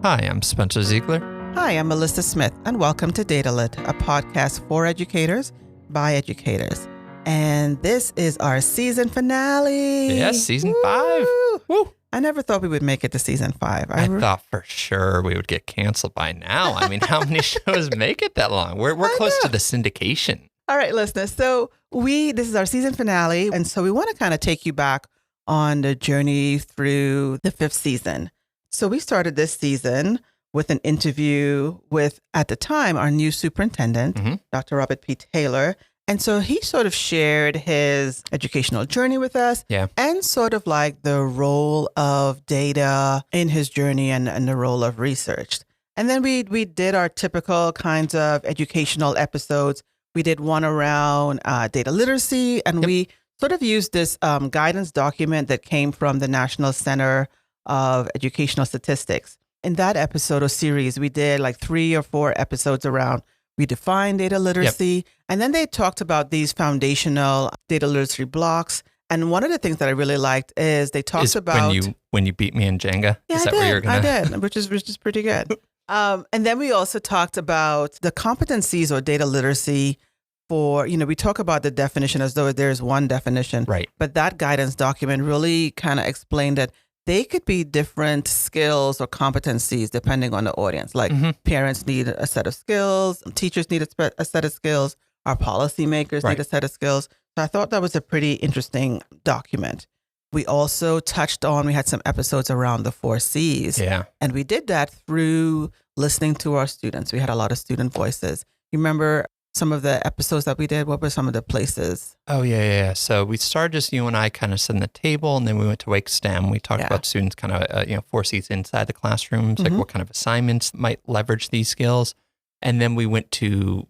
Hi, I'm Spencer Ziegler. Hi, I'm Mellisa Smith, and welcome to Data Lit, a podcast for educators by educators. And this is our season finale. Yes, season 5. Woo! I never thought we would make it to season 5. I thought for sure we would get canceled by now. I mean, how many shows make it that long? We're close to the syndication. All right, listeners. So this is our season finale. And so we want to kind of take you back on the journey through the 5th season. So we started this season with an interview with, at the time, our new superintendent, Dr. Robert P. Taylor. And so he sort of shared his educational journey with us and sort of like the role of data in his journey and the role of research. And then we did our typical kinds of educational episodes. We did one around data literacy, and we sort of used this guidance document that came from the National Center of Educational Statistics. In that episode or series, we did like 3 or 4 episodes around we defined data literacy. And then they talked about these foundational data literacy blocks. And one of the things that I really liked is they talked about when you beat me in Jenga. Yeah, is that I did. where you're gonna... I did, which is pretty good. And then we also talked about the competencies or data literacy for, we talk about the definition as though there's one definition. Right. But that guidance document really kind of explained that they could be different skills or competencies depending on the audience. Like parents need a set of skills, teachers need a set of skills, our policymakers need a set of skills. So I thought that was a pretty interesting document. We also we had some episodes around the 4 C's. Yeah. And we did that through listening to our students. We had a lot of student voices. You remember some of the episodes that we did? What were some of the places? Oh, yeah. So we started just you and I kind of sitting at the table, and then we went to Wake STEM. We talked about students kind of, 4 C's inside the classrooms, like what kind of assignments might leverage these skills. And then we went to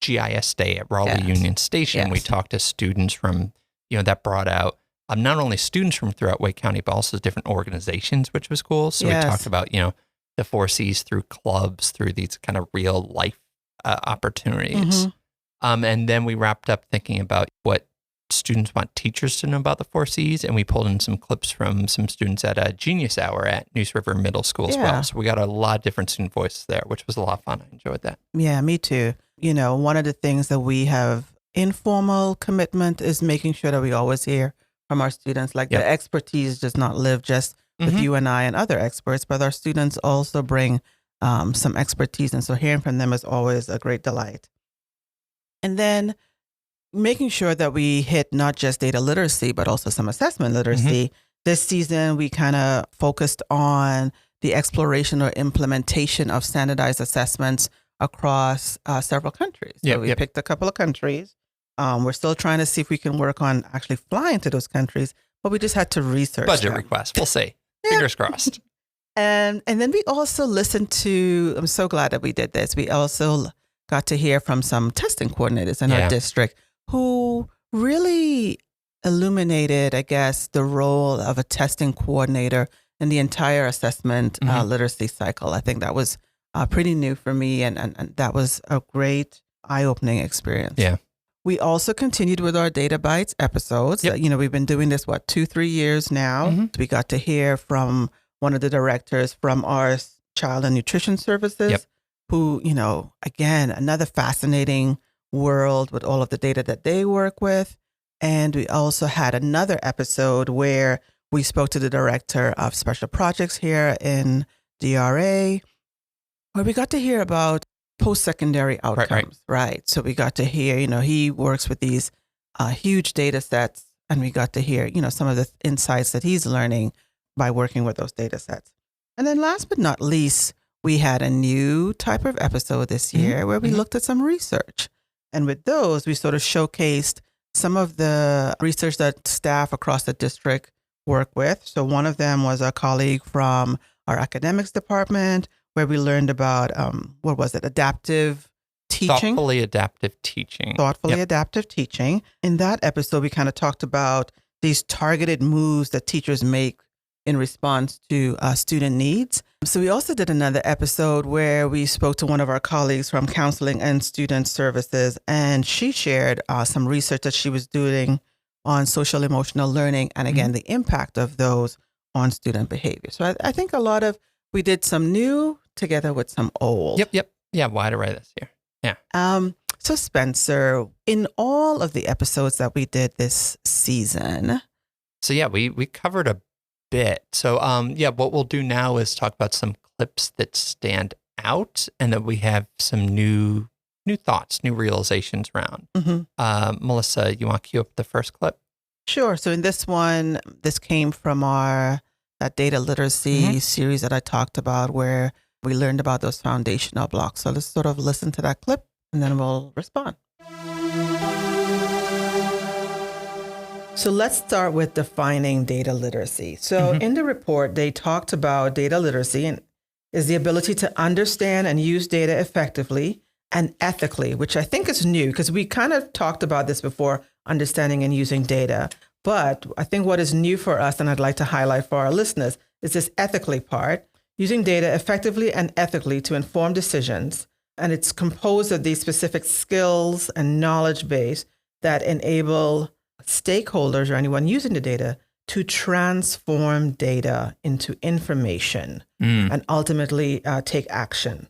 GIS Day at Raleigh Union Station. We talked to students from, that brought out not only students from throughout Wake County, but also different organizations, which was cool. So we talked about, the 4 C's through clubs, through these kind of real life opportunities. And then we wrapped up thinking about what students want teachers to know about the 4 C's. And we pulled in some clips from some students at a Genius Hour at Neuse River Middle School as well. So we got a lot of different student voices there, which was a lot of fun. I enjoyed that. Yeah, me too. One of the things that we have informal commitment is making sure that we always hear from our students. Like the expertise does not live just with you and I and other experts, but our students also bring some expertise. And so hearing from them is always a great delight. And then making sure that we hit not just data literacy, but also some assessment literacy. This season, we kind of focused on the exploration or implementation of standardized assessments across several countries. So we picked a couple of countries. We're still trying to see if we can work on actually flying to those countries, but we just had to research Budget request. We'll see. Fingers crossed. And then we also listened to, I'm so glad that we did this. We also got to hear from some testing coordinators in our district who really illuminated, I guess, the role of a testing coordinator in the entire assessment literacy cycle. I think that was pretty new for me, and that was a great eye-opening experience. Yeah. We also continued with our Data Bites episodes. We've been doing this, 2-3 years now. We got to hear from one of the directors from our child and nutrition services who, again, another fascinating world with all of the data that they work with. And we also had another episode where we spoke to the director of special projects here in DRA, where we got to hear about post-secondary outcomes, right? So we got to hear, he works with these huge data sets, and we got to hear, some of the insights that he's learning by working with those data sets. And then last but not least, we had a new type of episode this year where we looked at some research. And with those, we sort of showcased some of the research that staff across the district work with. So one of them was a colleague from our academics department, where we learned about, adaptive teaching. Thoughtfully adaptive teaching. Adaptive teaching. In that episode, we kind of talked about these targeted moves that teachers make in response to student needs. So we also did another episode where we spoke to one of our colleagues from counseling and student services, and she shared some research that she was doing on social emotional learning, and again, the impact of those on student behavior. So I think a lot of We did some new together with some old. Yep. Yeah, wide array this year. Yeah. So Spencer, in all of the episodes that we did this season. So yeah, we covered a bit. So what we'll do now is talk about some clips that stand out, and that we have some new thoughts, new realizations around. Mellisa, you want to cue up the first clip? Sure. So in this one, this came from that data literacy series that I talked about, where we learned about those foundational blocks. So let's sort of listen to that clip and then we'll respond. So let's start with defining data literacy. So in the report, they talked about data literacy and is the ability to understand and use data effectively and ethically, which I think is new because we kind of talked about this before, understanding and using data. But I think what is new for us, and I'd like to highlight for our listeners, is this ethically part, using data effectively and ethically to inform decisions. And it's composed of these specific skills and knowledge base that enable stakeholders or anyone using the data to transform data into information and ultimately take action.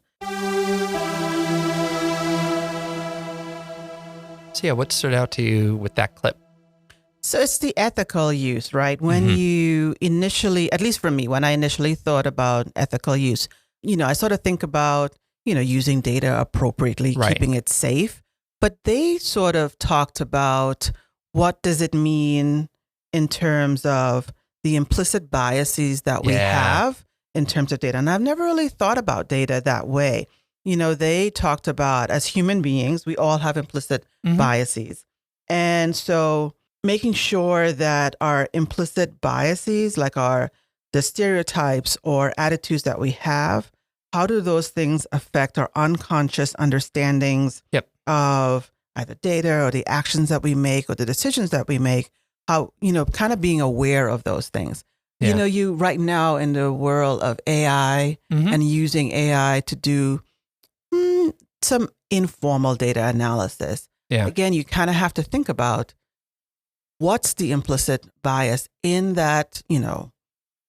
So yeah, what stood out to you with that clip? So it's the ethical use, right? When you initially, at least for me, when I initially thought about ethical use, I sort of think about, using data appropriately, keeping it safe. But they sort of talked about what does it mean in terms of the implicit biases that we have in terms of data. And I've never really thought about data that way. They talked about, as human beings, we all have implicit biases. And so making sure that our implicit biases, like the stereotypes or attitudes that we have, how do those things affect our unconscious understandings of either data or the actions that we make or the decisions that we make? How, kind of being aware of those things. Yeah. You right now in the world of AI and using AI to do some informal data analysis. Yeah. Again, you kind of have to think about what's the implicit bias in that,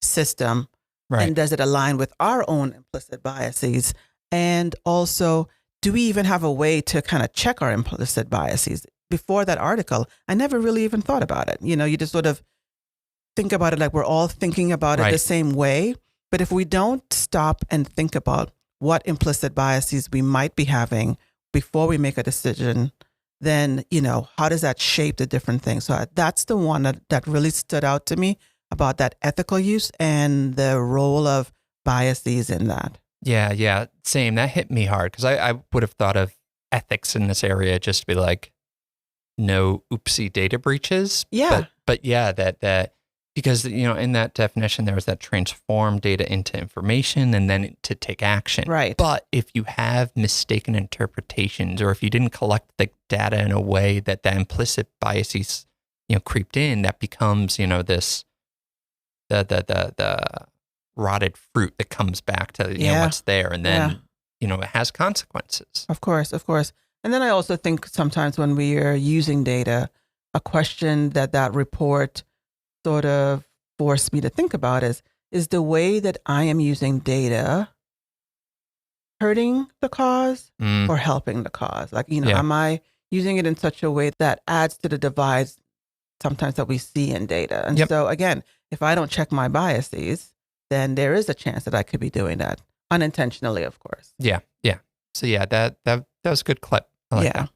system, and does it align with our own implicit biases? And also, do we even have a way to kind of check our implicit biases? Before that article, I never really even thought about it. You just sort of think about it like we're all thinking about it the same way. But if we don't stop and think about what implicit biases we might be having before we make a decision, then, how does that shape the different things? So that's the one that really stood out to me about that ethical use and the role of biases in that. Yeah. Same. That hit me hard because I would have thought of ethics in this area just to be like, no oopsie data breaches. Yeah. But yeah, that because, in that definition, there was that transform data into information and then to take action. Right. But if you have mistaken interpretations or if you didn't collect the data in a way that the implicit biases, creeped in, that becomes, this, the rotted fruit that comes back to, what's there. And then, it has consequences. Of course. And then I also think sometimes when we are using data, a question that report sort of forced me to think about is the way that I am using data hurting the cause or helping the cause? Like, am I using it in such a way that adds to the divides sometimes that we see in data? And so again, if I don't check my biases, then there is a chance that I could be doing that unintentionally, of course. Yeah. So that was a good clip. I like that.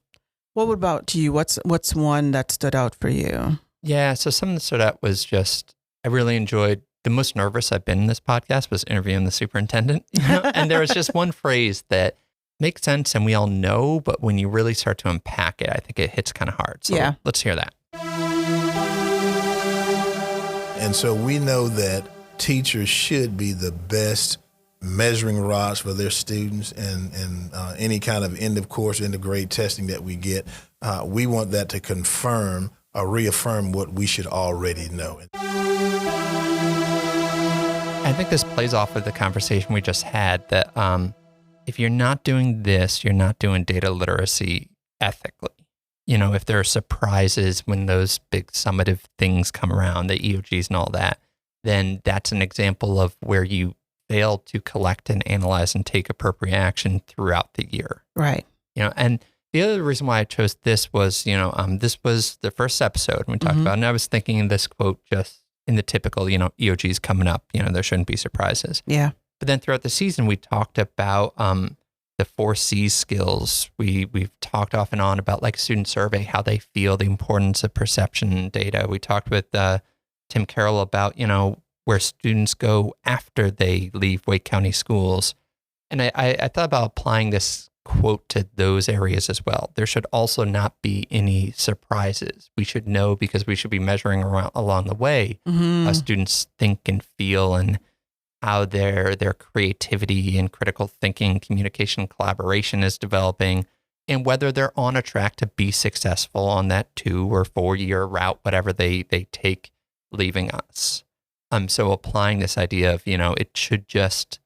What about you? What's one that stood out for you? Yeah, so something that stood out was just, I really enjoyed, the most nervous I've been in this podcast was interviewing the superintendent. And there was just one phrase that makes sense and we all know, but when you really start to unpack it, I think it hits kind of hard. So let's hear that. And so we know that teachers should be the best measuring rods for their students and any kind of end of course, end of grade testing that we get. We want that to confirm or reaffirm what we should already know. I think this plays off of the conversation we just had that if you're not doing this, you're not doing data literacy ethically. If there are surprises when those big summative things come around, the EoGs and all that, then that's an example of where you failed to collect and analyze and take appropriate action throughout the year. Right. And the other reason why I chose this was, this was the first episode we talked about, and I was thinking this quote just in the typical, EOG's coming up, there shouldn't be surprises. Yeah. But then throughout the season, we talked about the 4 C's skills. We've talked off and on about like student survey, how they feel, the importance of perception data. We talked with Tim Carroll about, where students go after they leave Wake County schools. And I thought about applying this quote to those areas as well. There should also not be any surprises. We should know, because we should be measuring along the way how students think and feel, and how their creativity and critical thinking, communication, collaboration is developing, and whether they're on a track to be successful on that 2 or 4 year route, whatever they take leaving us. So applying this idea of, it should just,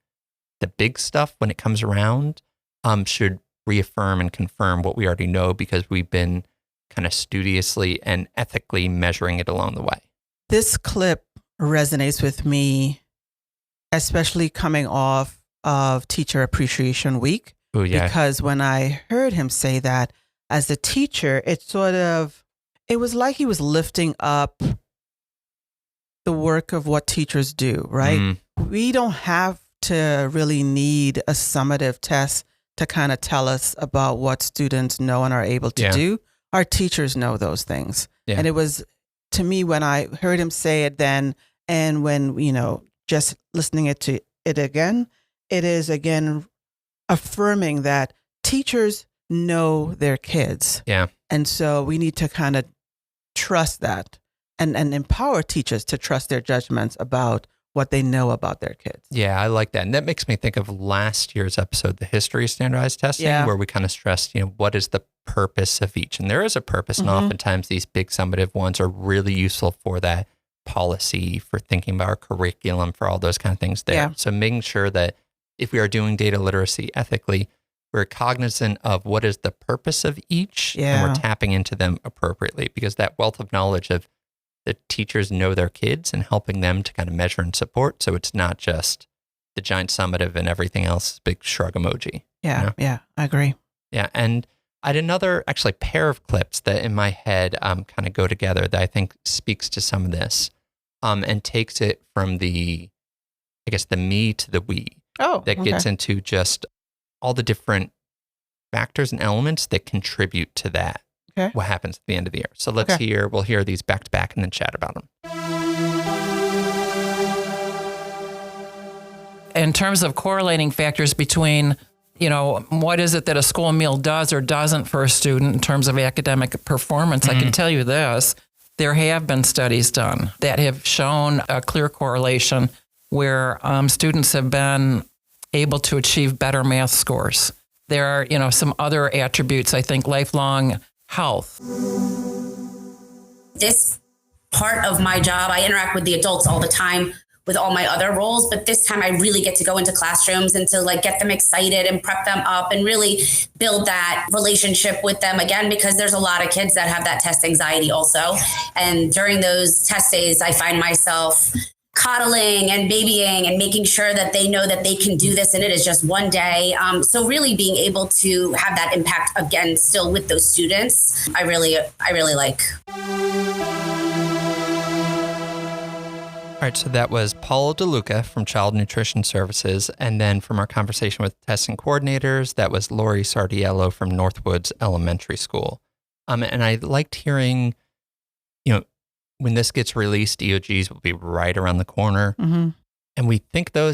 the big stuff when it comes around, should reaffirm and confirm what we already know, because we've been kind of studiously and ethically measuring it along the way. This clip resonates with me, especially coming off of Teacher Appreciation Week. Oh, yeah. Because when I heard him say that as a teacher, it was like he was lifting up the work of what teachers do, right? We don't have to really need a summative test to kind of tell us about what students know and are able to do. Our teachers know those things. Yeah. And it was, to me, when I heard him say it then, and when, just listening to it again, it is again affirming that teachers know their kids. Yeah. And so we need to kind of trust that and empower teachers to trust their judgments about what they know about their kids. Yeah, I like that. And that makes me think of last year's episode, the history of standardized testing, where we kind of stressed, what is the purpose of each? And there is a purpose. And oftentimes these big summative ones are really useful for that policy, for thinking about our curriculum, for all those kind of things there. Yeah. So making sure that if we are doing data literacy ethically, we're cognizant of what is the purpose of each, and we're tapping into them appropriately, because that wealth of knowledge of the teachers know their kids and helping them to kind of measure and support. So it's not just the giant summative and everything else, big shrug emoji. Yeah, yeah, I agree. Yeah, and I had another actually pair of clips that in my head kind of go together that I think speaks to some of this, and takes it from the me to the we. That gets into just all the different factors and elements that contribute to that. Okay. What happens at the end of the year. So we'll hear these back to back and then chat about them. In terms of correlating factors between, what is it that a school meal does or doesn't for a student in terms of academic performance, I can tell you this. There have been studies done that have shown a clear correlation where students have been able to achieve better math scores. There are, some other attributes, I think, lifelong health. This part of my job, I interact with the adults all the time with all my other roles, but this time I really get to go into classrooms and to get them excited and prep them up and really build that relationship with them again, because there's a lot of kids that have that test anxiety also. And during those test days, I find myself coddling and babying and making sure that they know that they can do this and it is just one day. So really being able to have that impact again, still with those students, I really like. All right, so that was Paula DeLuca from Child Nutrition Services. And then from our conversation with testing coordinators, that was Lori Sardiello from Northwoods Elementary School. And I liked hearing, when this gets released, EOGs will be right around the corner. And we think a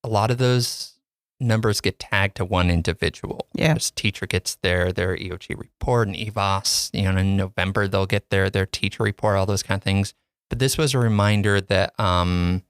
lot of those numbers get tagged to one individual. Yeah. This teacher gets their EOG report and EVOS, in November, they'll get their teacher report, all those kind of things. But this was a reminder that, kind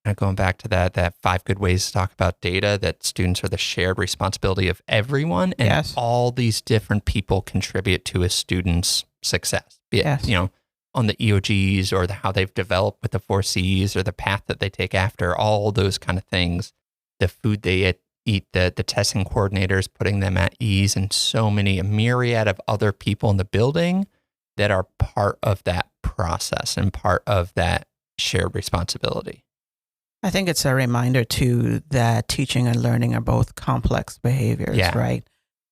of going back to that 5 good ways to talk about data, that students are the shared responsibility of everyone, and all these different people contribute to a student's success. Be it, on the EOGs or how they've developed with the 4 Cs or the path that they take after, all those kind of things, the food they eat, the testing coordinators, putting them at ease, and a myriad of other people in the building that are part of that process and part of that shared responsibility. I think it's a reminder too that teaching and learning are both complex behaviors, right?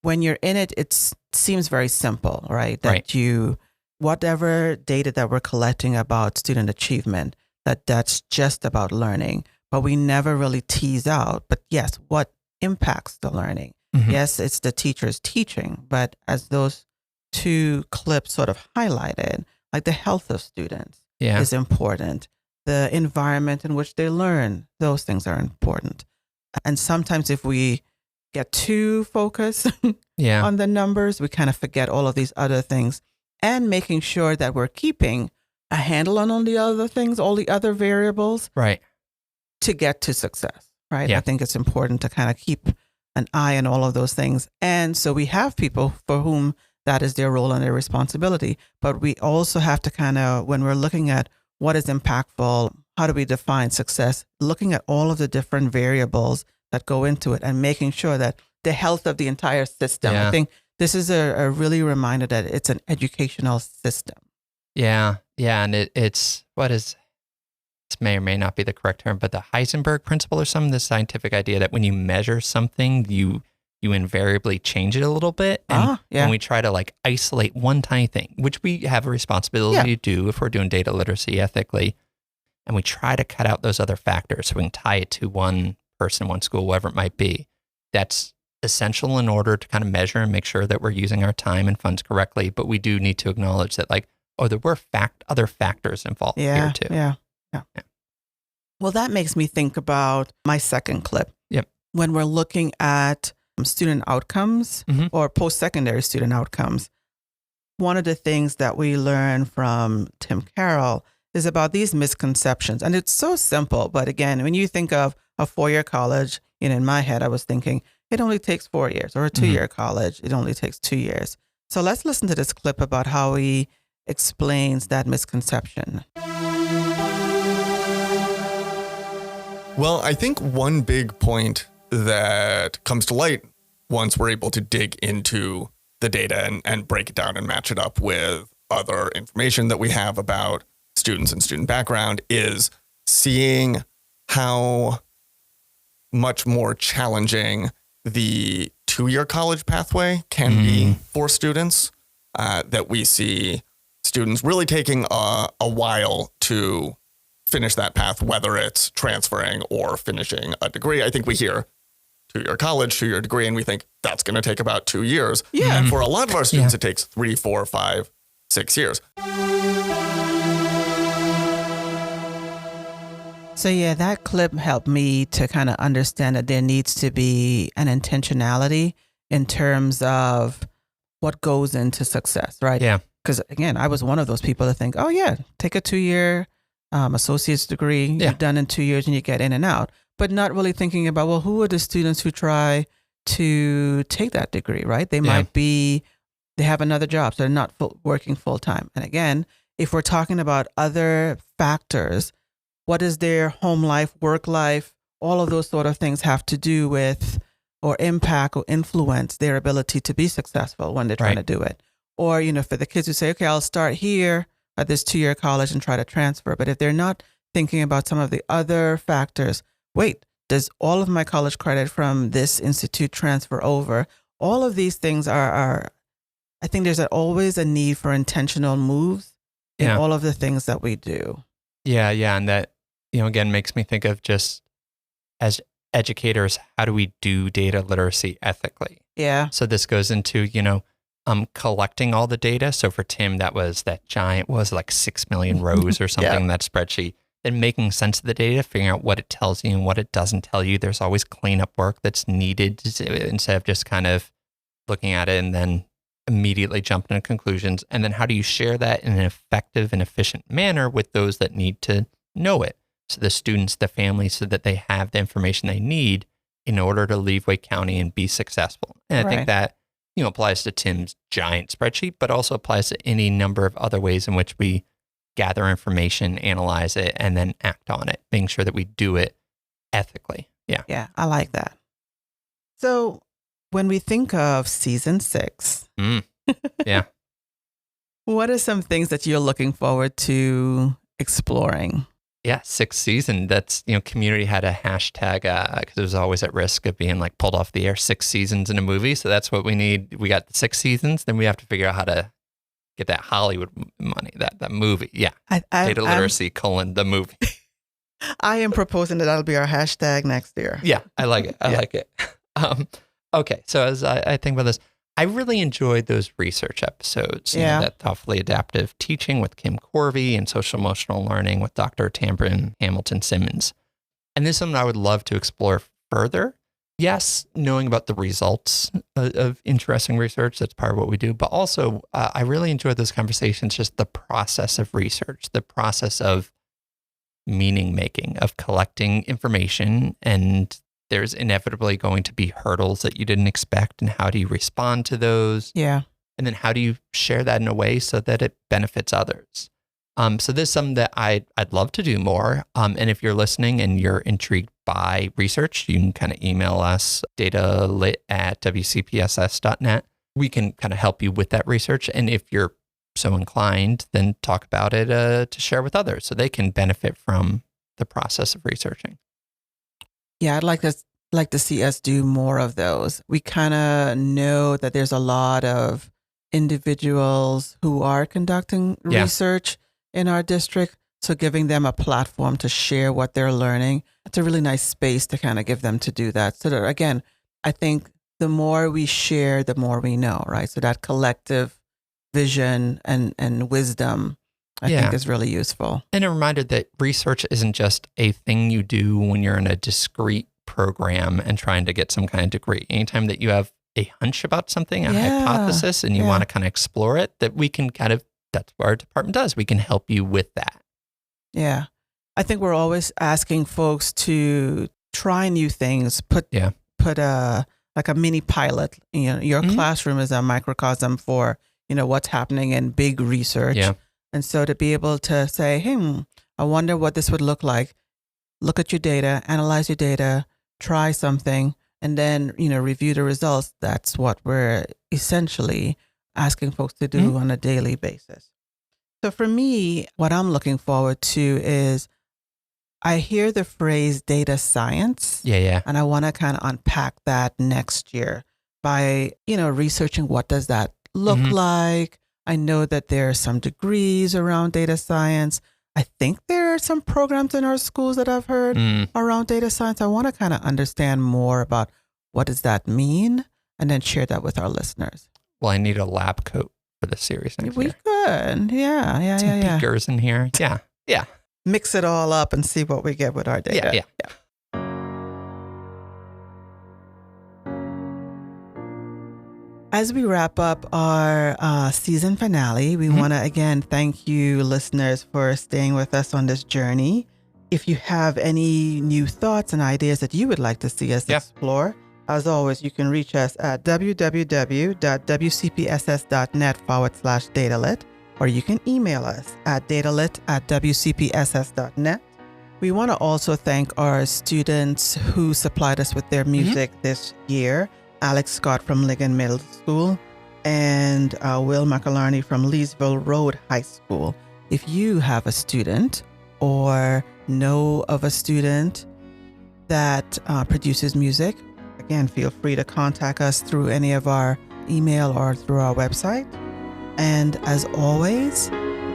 When you're in it, it seems very simple, right? That whatever data that we're collecting about student achievement, that's just about learning, but we never really tease out, but yes, what impacts the learning? Mm-hmm. Yes, it's the teacher's teaching, but as those two clips sort of highlighted, like the health of students is important. The environment in which they learn, those things are important. And sometimes if we get too focused on the numbers, we kind of forget all of these other things, and making sure that we're keeping a handle on all the other things, all the other variables, right, to get to success, right? Yeah. I think it's important to kind of keep an eye on all of those things. And so we have people for whom that is their role and their responsibility. But we also have to kind of, when we're looking at what is impactful, how do we define success, looking at all of the different variables that go into it and making sure that the health of the entire system. I think this is a really reminder that it's an educational system. Yeah. And it's this may or may not be the correct term, but the Heisenberg principle or something, the scientific idea that when you measure something, you invariably change it a little bit. And when we try to like isolate one tiny thing, which we have a responsibility to do if we're doing data literacy ethically, and we try to cut out those other factors so we can tie it to one person, one school, whatever it might be, that's essential in order to kind of measure and make sure that we're using our time and funds correctly. But we do need to acknowledge that there were other factors involved here too. Yeah. Well, that makes me think about my second clip. Yep. When we're looking at student outcomes or post-secondary student outcomes, one of the things that we learn from Tim Carroll is about these misconceptions. And it's so simple. But again, when you think of a 4-year college, in my head, I was thinking it only takes 4 years, or a 2-year college, it only takes 2 years. So let's listen to this clip about how he explains that misconception. Well, I think one big point that comes to light once we're able to dig into the data and break it down and match it up with other information that we have about students and student background is seeing how much more challenging the 2-year college pathway can be for students, that we see students really taking a while to finish that path, whether it's transferring or finishing a degree. I think we hear 2-year college, 2-year degree, and we think that's going to take about 2 years. Yeah. And for a lot of our students, it takes 3, 4, 5, 6 years. So that clip helped me to kind of understand that there needs to be an intentionality in terms of what goes into success, right? Yeah. Because again, I was one of those people that think, take a 2-year associate's degree, you're done in 2 years and you get in and out, but not really thinking about, well, who are the students who try to take that degree, right? They might be, they have another job, so they're not working full time. And again, if we're talking about other factors, what is their home life, work life, all of those sort of things have to do with or impact or influence their ability to be successful when they're trying to do it. Or, for the kids who say, okay, I'll start here at this 2-year college and try to transfer. But if they're not thinking about some of the other factors, wait, does all of my college credit from this institute transfer over? All of these things are I think there's always a need for intentional moves in all of the things that we do. Yeah. And that, again, makes me think of just as educators, how do we do data literacy ethically? Yeah. So this goes into, collecting all the data. So for Tim, that was that giant, like 6 million rows or something, that spreadsheet. Then making sense of the data, figuring out what it tells you and what it doesn't tell you. There's always cleanup work that's needed instead of just kind of looking at it and then immediately jumping to conclusions. And then how do you share that in an effective and efficient manner with those that need to know it? So the students, the families, so that they have the information they need in order to leave Wake County and be successful. And I think that, applies to Tim's giant spreadsheet, but also applies to any number of other ways in which we gather information, analyze it, and then act on it, making sure that we do it ethically. Yeah. Yeah, I like that. So when we think of season 6, what are some things that you're looking forward to exploring? Yeah, sixth season. That's, Community had a hashtag because it was always at risk of being like pulled off the air, 6 seasons in a movie. So that's what we need. We got the 6 seasons. Then we have to figure out how to get that Hollywood money, that movie. Yeah. Data literacy, the movie. I am proposing that'll be our hashtag next year. Yeah, I like it. I like it. Okay, so as I think about this, I really enjoyed those research episodes. That thoughtfully adaptive teaching with Kim Corvey and social emotional learning with Dr. Tamron Hamilton Simmons. And this is something I would love to explore further. Yes, knowing about the results of interesting research, that's part of what we do. But also, I really enjoyed those conversations, just the process of research, the process of meaning making, of collecting information, and there's inevitably going to be hurdles that you didn't expect, and how do you respond to those? Yeah. And then how do you share that in a way so that it benefits others? So this is something that I'd love to do more. And if you're listening and you're intrigued by research, you can kind of email us, datalit@wcpss.net. We can kind of help you with that research. And if you're so inclined, then talk about it to share with others so they can benefit from the process of researching. Yeah, I'd like to see us do more of those. We kind of know that there's a lot of individuals who are conducting research in our district. So giving them a platform to share what they're learning, it's a really nice space to kind of give them to do that. So that, again, I think the more we share, the more we know, right? So that collective vision and wisdom, I think, is really useful. And a reminder that research isn't just a thing you do when you're in a discrete program and trying to get some kind of degree. Anytime that you have a hunch about something, a hypothesis, and you want to kind of explore it, that we can that's what our department does. We can help you with that. Yeah. I think we're always asking folks to try new things, put a mini pilot. Your classroom is a microcosm for, what's happening in big research. Yeah. And so to be able to say, I wonder what this would look like. Look at your data, analyze your data, try something, and then, review the results. That's what we're essentially asking folks to do on a daily basis. So for me, what I'm looking forward to is I hear the phrase data science. Yeah. And I want to kind of unpack that next year by, researching what does that look like. I know that there are some degrees around data science. I think there are some programs in our schools that I've heard around data science. I want to kind of understand more about what does that mean and then share that with our listeners. Well, I need a lab coat for the series next year. We could. Yeah. Beakers in here. Yeah. Mix it all up and see what we get with our data. Yeah. As we wrap up our season finale, we want to again thank you, listeners, for staying with us on this journey. If you have any new thoughts and ideas that you would like to see us explore, as always, you can reach us at www.wcpss.net/datalit, or you can email us at datalit@wcpss.net. We want to also thank our students who supplied us with their music this year. Alex Scott from Ligon Middle School and Will McAlarney from Leesville Road High School. If you have a student or know of a student that produces music, again, feel free to contact us through any of our email or through our website. And as always,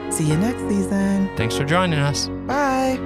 see you next season. Thanks for joining us. Bye.